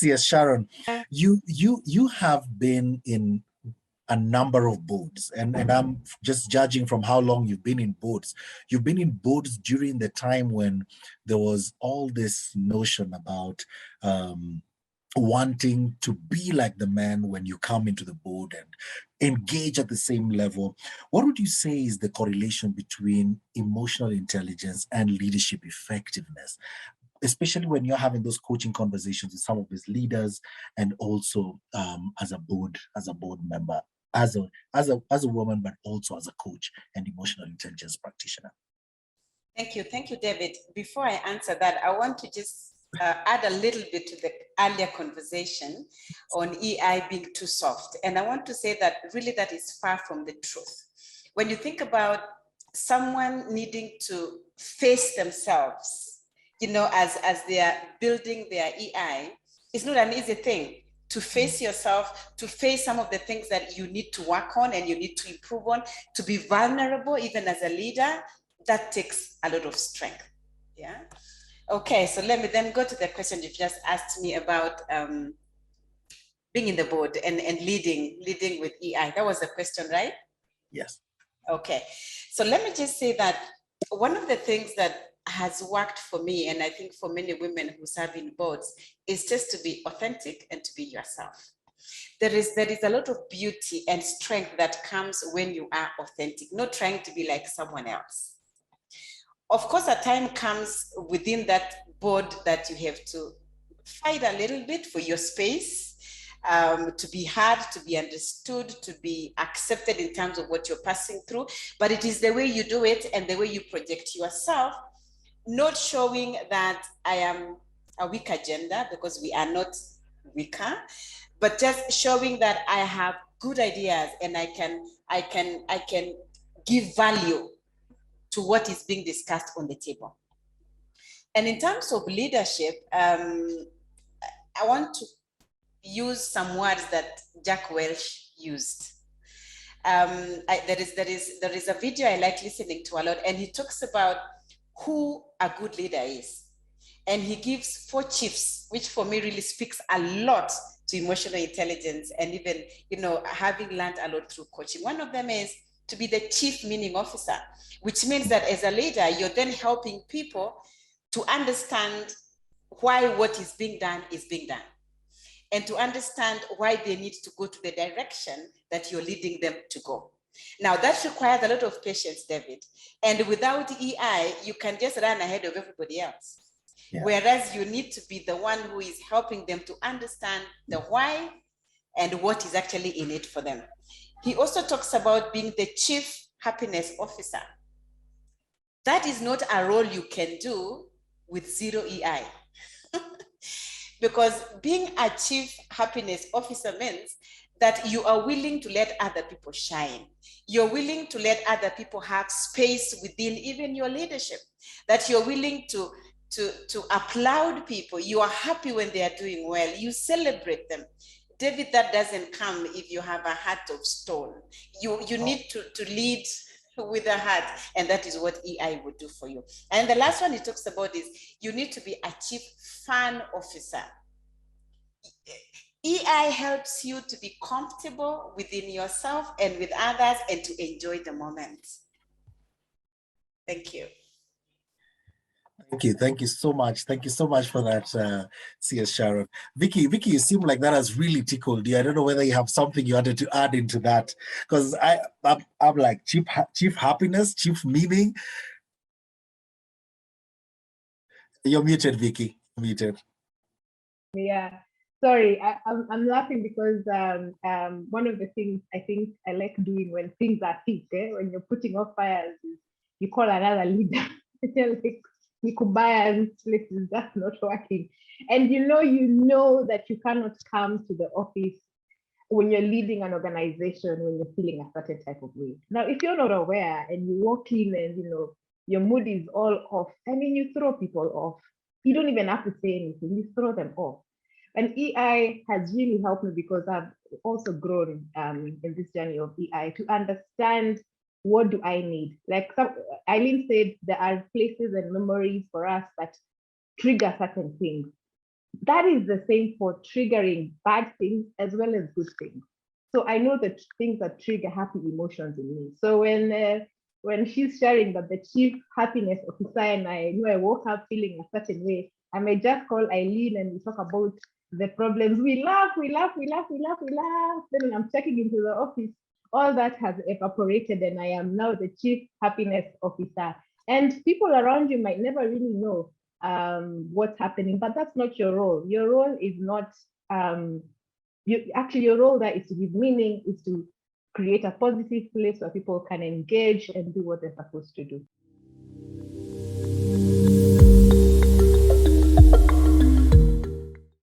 CS Sharon, you have been in a number of boards, and I'm just judging from how long you've been in boards. You've been in boards during the time when there was all this notion about wanting to be like the man when you come into the board and engage at the same level. What would you say is the correlation between emotional intelligence and leadership effectiveness, especially when you're having those coaching conversations with some of these leaders, and also as a board member, as a woman, but also as a coach and emotional intelligence practitioner? Thank you, David. Before I answer that, I want to just add a little bit to the earlier conversation on EI being too soft. And I want to say that really that is far from the truth. When you think about someone needing to face themselves, you know, as they are building their EI, it's not an easy thing to face yourself, to face some of the things that you need to work on and you need to improve on, to be vulnerable even as a leader. That takes a lot of strength. Yeah. Okay, so let me then go to the question you've just asked me about being in the board and leading with EI. That was the question, right? Yes. Okay, so let me just say that one of the things that has worked for me, and I think for many women who serve in boards, is just to be authentic and to be yourself. There is a lot of beauty and strength that comes when you are authentic, not trying to be like someone else. Of course, a time comes within that board that you have to fight a little bit for your space, to be heard, to be understood, to be accepted in terms of what you're passing through. But it is the way you do it and the way you project yourself, not showing that I am a weaker gender, because we are not weaker, but just showing that I have good ideas and I can give value to what is being discussed on the table. And in terms of leadership, I want to use some words that Jack Welch used. There is a video I like listening to a lot, and he talks about who a good leader is. And he gives 4 chiefs, which for me really speaks a lot to emotional intelligence, and even, you know, having learned a lot through coaching. One of them is to be the chief meaning officer, which means that as a leader, you're then helping people to understand why what is being done, and to understand why they need to go to the direction that you're leading them to go. Now, that requires a lot of patience, David. And without EI, you can just run ahead of everybody else. Yeah. Whereas you need to be the one who is helping them to understand the why and what is actually in it for them. He also talks about being the chief happiness officer. That is not a role you can do with 0 EI. Because being a chief happiness officer means that you are willing to let other people shine. You're willing to let other people have space within even your leadership, that you're willing to applaud people. You are happy when they are doing well. You celebrate them. David, that doesn't come if you have a heart of stone. You need to lead with a heart, and that is what EI would do for you. And the last one he talks about is you need to be a chief fun officer. EI helps you to be comfortable within yourself and with others and to enjoy the moment. Thank you. Thank you so much. Thank you so much for that, CS Sharon. Vicky, you seem like that has really tickled you. I don't know whether you have something you wanted to add into that, because I'm like chief happiness, chief meaning. You're muted, Vicky. Muted. Yeah, sorry, I'm laughing because one of the things I think I like doing when things are thick, when you're putting off fires, is you call another leader. Like, Nikubaya's places, that's not working. And you know that you cannot come to the office when you're leading an organization when you're feeling a certain type of way. Now, if you're not aware and you walk in and your mood is all off, I mean, you throw people off. You don't even have to say anything, you throw them off. And EI has really helped me because I've also grown in this journey of EI to understand, what do I need? Like Eileen said, there are places and memories for us that trigger certain things. that is the same for triggering bad things as well as good things. So I know that things that trigger happy emotions in me. So when she's sharing that the chief happiness officer and I know I woke up feeling a certain way, I may just call Eileen and we talk about the problems. We laugh. Then when I'm checking into the office, all that has evaporated and I am now the chief happiness officer. And people around you might never really know what's happening, but that's not your role. Your role is not, your role there is to give meaning, is to create a positive place where people can engage and do what they're supposed to do.